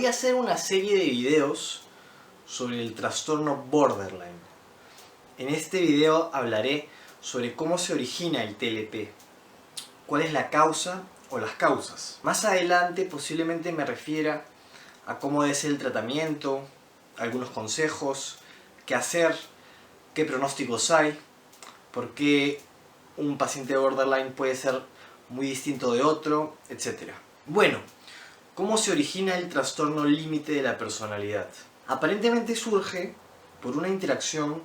voy a hacer una serie de videos sobre el trastorno borderline. En este video hablaré sobre cómo se origina el TLP, cuál es la causa o las causas. Más adelante posiblemente me refiera a cómo debe ser el tratamiento, algunos consejos, qué hacer, qué pronósticos hay, por qué un paciente borderline puede ser muy distinto de otro, etc. Bueno, ¿cómo se origina el trastorno límite de la personalidad? Aparentemente surge por una interacción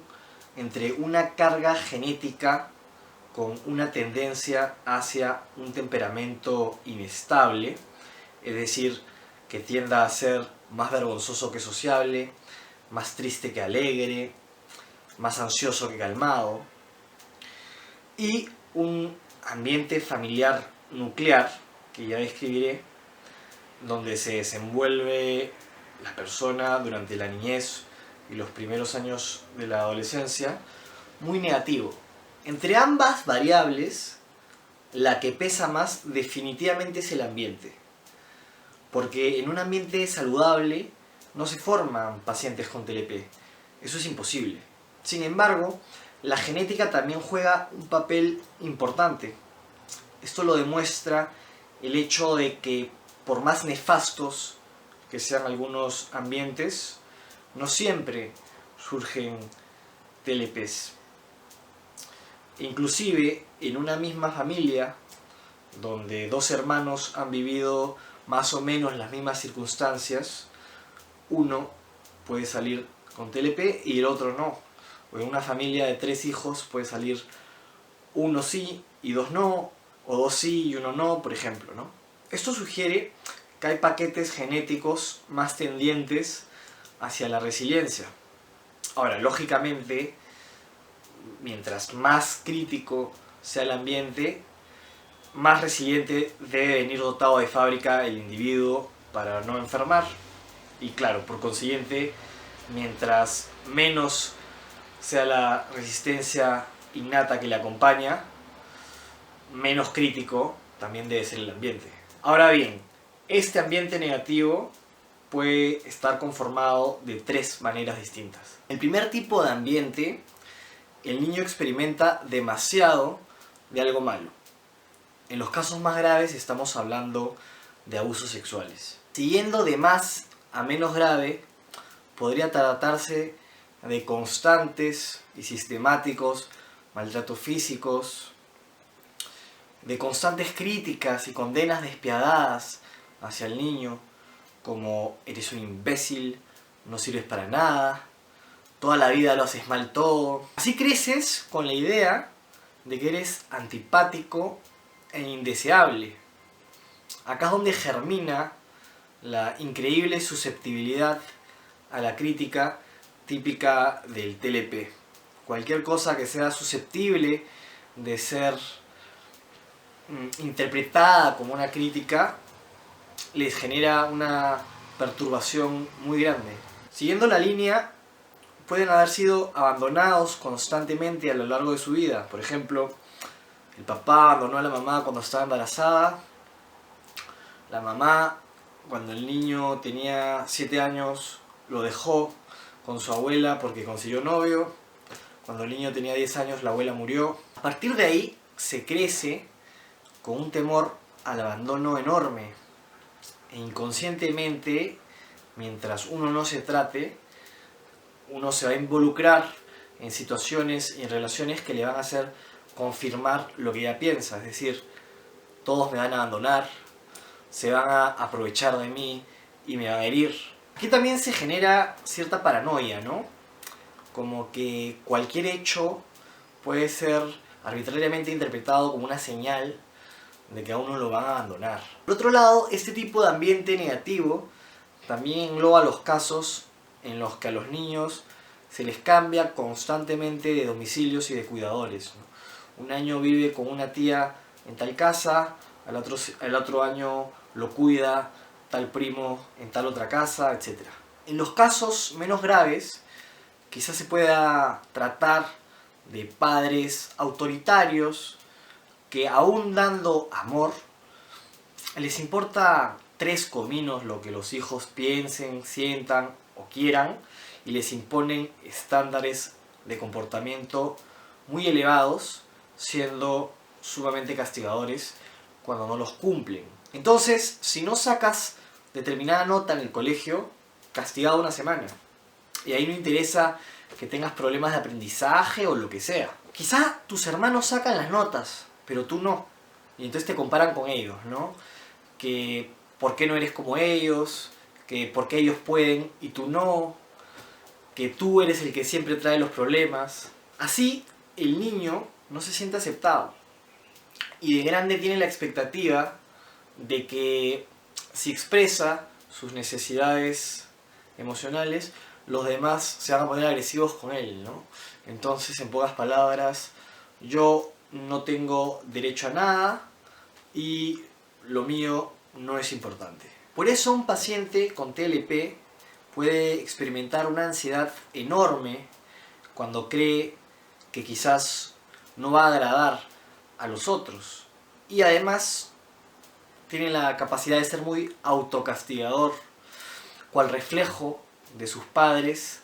entre una carga genética con una tendencia hacia un temperamento inestable, es decir, que tienda a ser más vergonzoso que sociable, más triste que alegre, más ansioso que calmado, y un ambiente familiar nuclear, que ya describiré, donde se desenvuelve la persona durante la niñez y los primeros años de la adolescencia, muy negativo. Entre ambas variables, la que pesa más definitivamente es el ambiente, porque en un ambiente saludable no se forman pacientes con TLP, eso es imposible. Sin embargo, la genética también juega un papel importante. Esto lo demuestra el hecho de que por más nefastos que sean algunos ambientes, no siempre surgen TLPs. Inclusive en una misma familia, donde dos hermanos han vivido más o menos las mismas circunstancias, uno puede salir con TLP y el otro no. O en una familia de 3 hijos puede salir uno sí y 2 no, o 2 sí y 1 no, por ejemplo, ¿no? Esto sugiere que hay paquetes genéticos más tendientes hacia la resiliencia. Ahora, lógicamente, mientras más crítico sea el ambiente, más resiliente debe venir dotado de fábrica el individuo para no enfermar. Y claro, por consiguiente, mientras menos sea la resistencia innata que le acompaña, menos crítico también debe ser el ambiente. Ahora bien, este ambiente negativo puede estar conformado de 3 maneras distintas. El primer tipo de ambiente, el niño experimenta demasiado de algo malo. En los casos más graves estamos hablando de abusos sexuales. Siguiendo de más a menos grave, podría tratarse de constantes y sistemáticos maltratos físicos, de constantes críticas y condenas despiadadas hacia el niño, como eres un imbécil, no sirves para nada, toda la vida lo haces mal todo. Así creces con la idea de que eres antipático e indeseable. Acá es donde germina la increíble susceptibilidad a la crítica típica del TLP. Cualquier cosa que sea susceptible de ser interpretada como una crítica les genera una perturbación muy grande. Siguiendo la línea, pueden haber sido abandonados constantemente a lo largo de su vida. Por ejemplo, el papá abandonó a la mamá cuando estaba embarazada, la mamá cuando el niño tenía 7 años lo dejó con su abuela porque consiguió novio, cuando el niño tenía 10 años la abuela murió. A partir de ahí se crece con un temor al abandono enorme e inconscientemente, mientras uno no se trate, uno se va a involucrar en situaciones y en relaciones que le van a hacer confirmar lo que ya piensa, es decir, todos me van a abandonar, se van a aprovechar de mí y me van a herir. Aquí también se genera cierta paranoia, ¿no? Como que cualquier hecho puede ser arbitrariamente interpretado como una señal de que a uno lo van a abandonar. Por otro lado, este tipo de ambiente negativo también engloba los casos en los que a los niños se les cambia constantemente de domicilios y de cuidadores, ¿no? Un año vive con una tía en tal casa, el otro año lo cuida tal primo en tal otra casa, etc. En los casos menos graves, quizás se pueda tratar de padres autoritarios que, aún dando amor, les importa 3 cominos lo que los hijos piensen, sientan o quieran, y les imponen estándares de comportamiento muy elevados, siendo sumamente castigadores cuando no los cumplen. Entonces, si no sacas determinada nota en el colegio, castigado una semana. Y ahí no interesa que tengas problemas de aprendizaje o lo que sea. Quizá tus hermanos sacan las notas, pero tú no. Y entonces te comparan con ellos, ¿no? Que por qué no eres como ellos, que por qué ellos pueden y tú no, que tú eres el que siempre trae los problemas. Así, el niño no se siente aceptado. Y de grande tiene la expectativa de que si expresa sus necesidades emocionales, los demás se van a poner agresivos con él, ¿no? Entonces, en pocas palabras, yo no tengo derecho a nada y lo mío no es importante. Por eso un paciente con TLP puede experimentar una ansiedad enorme cuando cree que quizás no va a agradar a los otros. Y además tiene la capacidad de ser muy autocastigador, cual reflejo de sus padres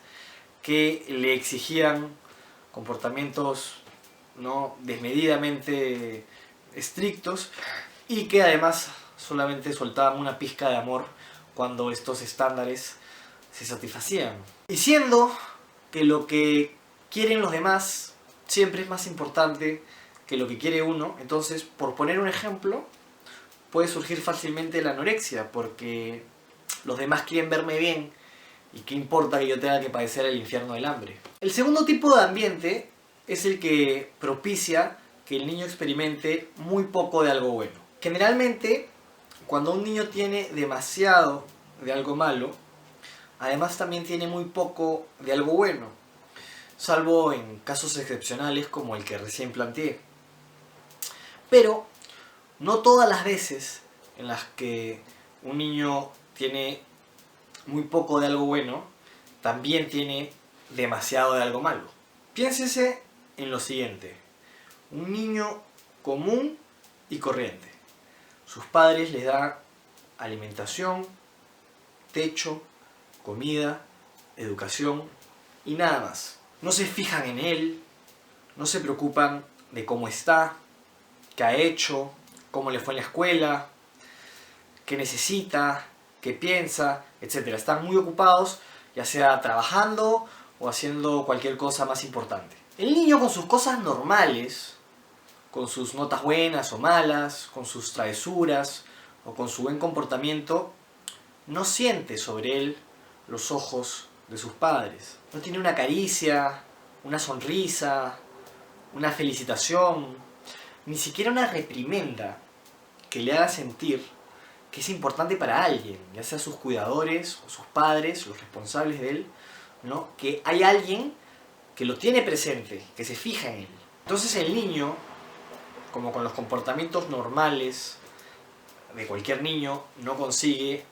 que le exigían comportamientos, ¿no?, desmedidamente estrictos, y que además solamente soltaban una pizca de amor cuando estos estándares se satisfacían. Y siendo que lo que quieren los demás siempre es más importante que lo que quiere uno, entonces, por poner un ejemplo, puede surgir fácilmente la anorexia, porque los demás quieren verme bien y qué importa que yo tenga que padecer el infierno del hambre. El segundo tipo de ambiente es el que propicia que el niño experimente muy poco de algo bueno. Generalmente, cuando un niño tiene demasiado de algo malo, además también tiene muy poco de algo bueno, salvo en casos excepcionales como el que recién planteé. Pero no todas las veces en las que un niño tiene muy poco de algo bueno, también tiene demasiado de algo malo. Piénsese en lo siguiente: un niño común y corriente. Sus padres les dan alimentación, techo, comida, educación y nada más. No se fijan en él, no se preocupan de cómo está, qué ha hecho, cómo le fue en la escuela, qué necesita, qué piensa, etc. Están muy ocupados, ya sea trabajando o haciendo cualquier cosa más importante. El niño, con sus cosas normales, con sus notas buenas o malas, con sus travesuras o con su buen comportamiento, no siente sobre él los ojos de sus padres. No tiene una caricia, una sonrisa, una felicitación, ni siquiera una reprimenda que le haga sentir que es importante para alguien, ya sea sus cuidadores o sus padres, los responsables de él, ¿no?, que hay alguien que lo tiene presente, que se fija en él. Entonces el niño, como con los comportamientos normales de cualquier niño, no consigue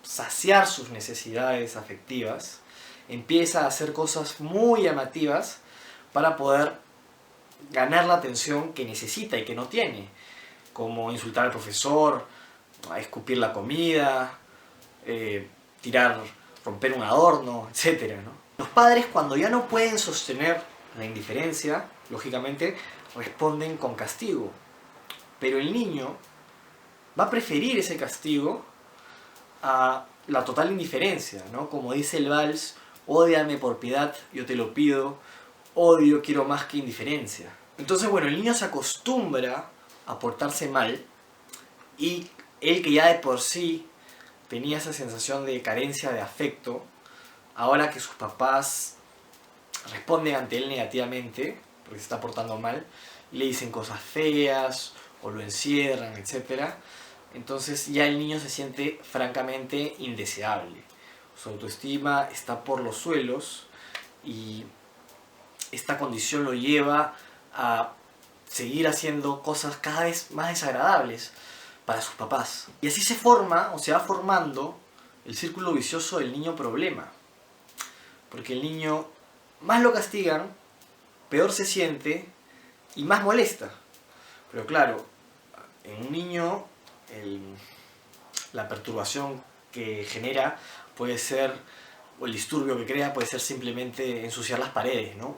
saciar sus necesidades afectivas, empieza a hacer cosas muy llamativas para poder ganar la atención que necesita y que no tiene, como insultar al profesor, escupir la comida, romper un adorno, etc., ¿no? Los padres, cuando ya no pueden sostener la indiferencia, lógicamente responden con castigo, pero el niño va a preferir ese castigo a la total indiferencia, ¿no? Como dice el vals: ódiame por piedad, yo te lo pido, odio quiero más que indiferencia. Entonces, bueno, el niño se acostumbra a portarse mal, y él, que ya de por sí tenía esa sensación de carencia de afecto, ahora que sus papás responden ante él negativamente, porque se está portando mal, y le dicen cosas feas, o lo encierran, etc., entonces ya el niño se siente francamente indeseable. Su autoestima está por los suelos, y esta condición lo lleva a seguir haciendo cosas cada vez más desagradables para sus papás. Y así se forma, o se va formando, el círculo vicioso del niño problema. Porque el niño, más lo castigan, peor se siente y más molesta. Pero claro, en un niño la perturbación que genera puede ser, o el disturbio que crea puede ser simplemente ensuciar las paredes, ¿no?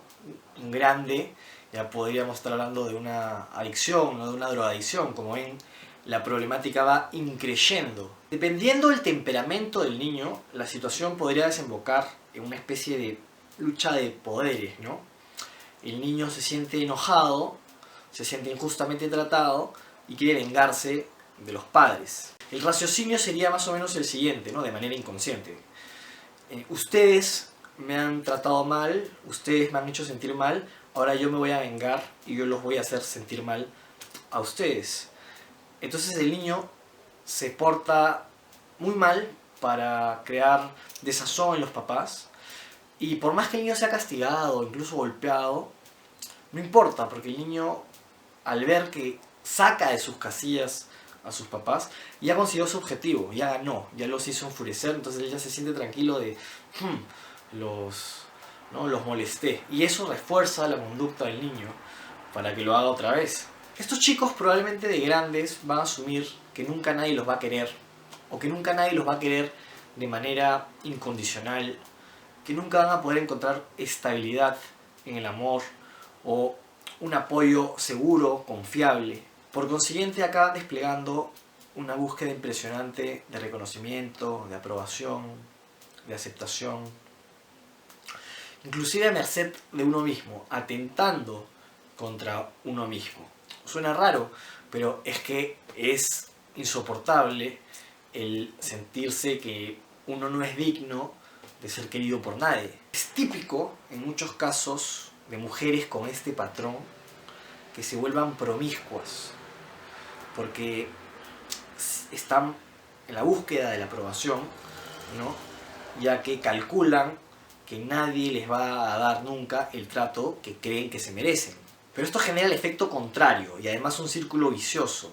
Un grande, ya podríamos estar hablando de una adicción, ¿no? De una drogadicción. Como ven, la problemática va increyendo. Dependiendo del temperamento del niño, la situación podría desembocar en una especie de lucha de poderes, ¿no? El niño se siente enojado, se siente injustamente tratado y quiere vengarse de los padres. El raciocinio sería más o menos el siguiente, ¿no? De manera inconsciente. Ustedes me han tratado mal, ustedes me han hecho sentir mal, ahora yo me voy a vengar y yo los voy a hacer sentir mal a ustedes. Entonces el niño se porta muy mal para crear desazón en los papás, y por más que el niño sea castigado, incluso golpeado, no importa, porque el niño, al ver que saca de sus casillas a sus papás, ya consiguió su objetivo, ya ganó, ya los hizo enfurecer, entonces él ya se siente tranquilo de los molesté, y eso refuerza la conducta del niño para que lo haga otra vez. Estos chicos probablemente de grandes van a asumir que nunca nadie los va a querer, o que nunca nadie los va a querer de manera incondicional, que nunca van a poder encontrar estabilidad en el amor o un apoyo seguro, confiable. Por consiguiente, acaban desplegando una búsqueda impresionante de reconocimiento, de aprobación, de aceptación, inclusive a merced de uno mismo, atentando contra uno mismo. Suena raro, pero es que es insoportable el sentirse que uno no es digno de ser querido por nadie. Es típico, en muchos casos, de mujeres con este patrón que se vuelvan promiscuas, porque están en la búsqueda de la aprobación, ¿no? Ya que calculan que nadie les va a dar nunca el trato que creen que se merecen. Pero esto genera el efecto contrario y además un círculo vicioso,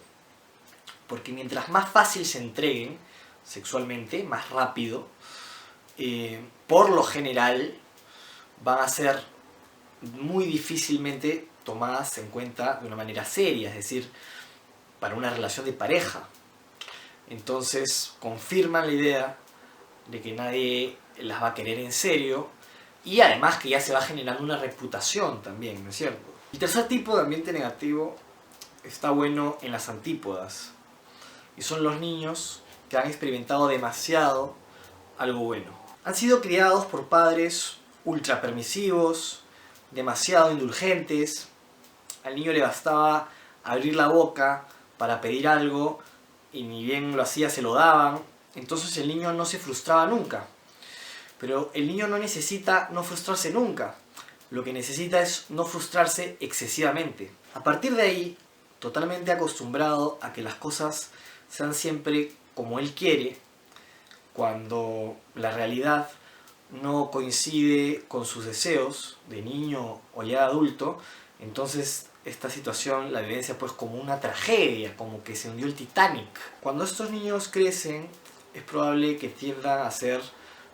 porque mientras más fácil se entreguen sexualmente, más rápido, por lo general van a ser muy difícilmente tomadas en cuenta de una manera seria, es decir, para una relación de pareja. Entonces confirman la idea de que nadie las va a querer en serio, y además que ya se va generando una reputación también, ¿no es cierto? El tercer tipo de ambiente negativo está bueno en las antípodas, y son los niños que han experimentado demasiado algo bueno. Han sido criados por padres ultra permisivos, demasiado indulgentes. Al niño le bastaba abrir la boca para pedir algo y ni bien lo hacía se lo daban. Entonces el niño no se frustraba nunca. Pero el niño no necesita no frustrarse nunca. Lo que necesita es no frustrarse excesivamente. A partir de ahí, totalmente acostumbrado a que las cosas sean siempre como él quiere, cuando la realidad no coincide con sus deseos de niño o ya adulto, entonces esta situación la vivencia pues como una tragedia, como que se hundió el Titanic. Cuando estos niños crecen, es probable que tiendan a ser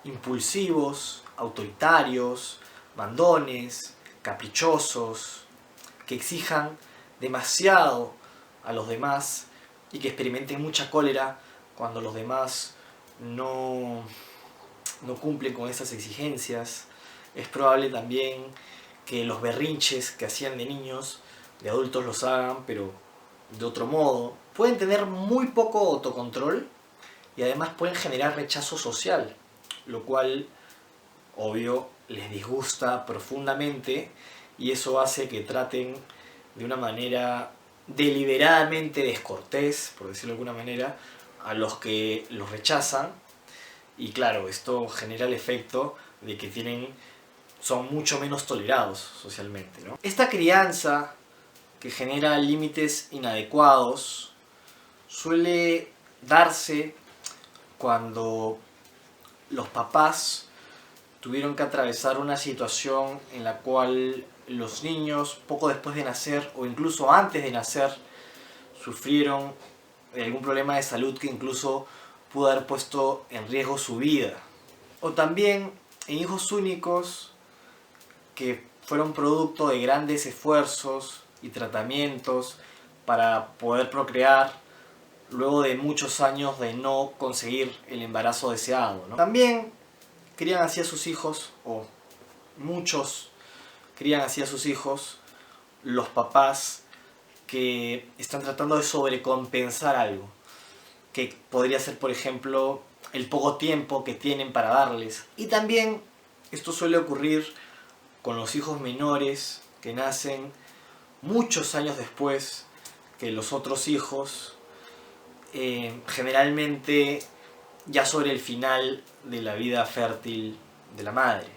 impulsivos, autoritarios, mandones, caprichosos, que exijan demasiado a los demás y que experimenten mucha cólera cuando los demás no cumplen con esas exigencias. Es probable también que los berrinches que hacían de niños, de adultos los hagan, pero de otro modo. Pueden tener muy poco autocontrol y además pueden generar rechazo social, lo cual, obvio, les disgusta profundamente, y eso hace que traten de una manera deliberadamente descortés, por decirlo de alguna manera, a los que los rechazan. Y claro, esto genera el efecto de que son mucho menos tolerados socialmente, ¿no? Esta crianza que genera límites inadecuados suele darse cuando los papás tuvieron que atravesar una situación en la cual los niños, poco después de nacer o incluso antes de nacer, sufrieron de algún problema de salud que incluso pudo haber puesto en riesgo su vida. O también en hijos únicos que fueron producto de grandes esfuerzos y tratamientos para poder procrear, luego de muchos años de no conseguir el embarazo deseado, ¿no? También crían así a sus hijos, o muchos crían así a sus hijos, los papás que están tratando de sobrecompensar algo, que podría ser, por ejemplo, el poco tiempo que tienen para darles. Y también esto suele ocurrir con los hijos menores que nacen muchos años después que los otros hijos, generalmente ya sobre el final de la vida fértil de la madre.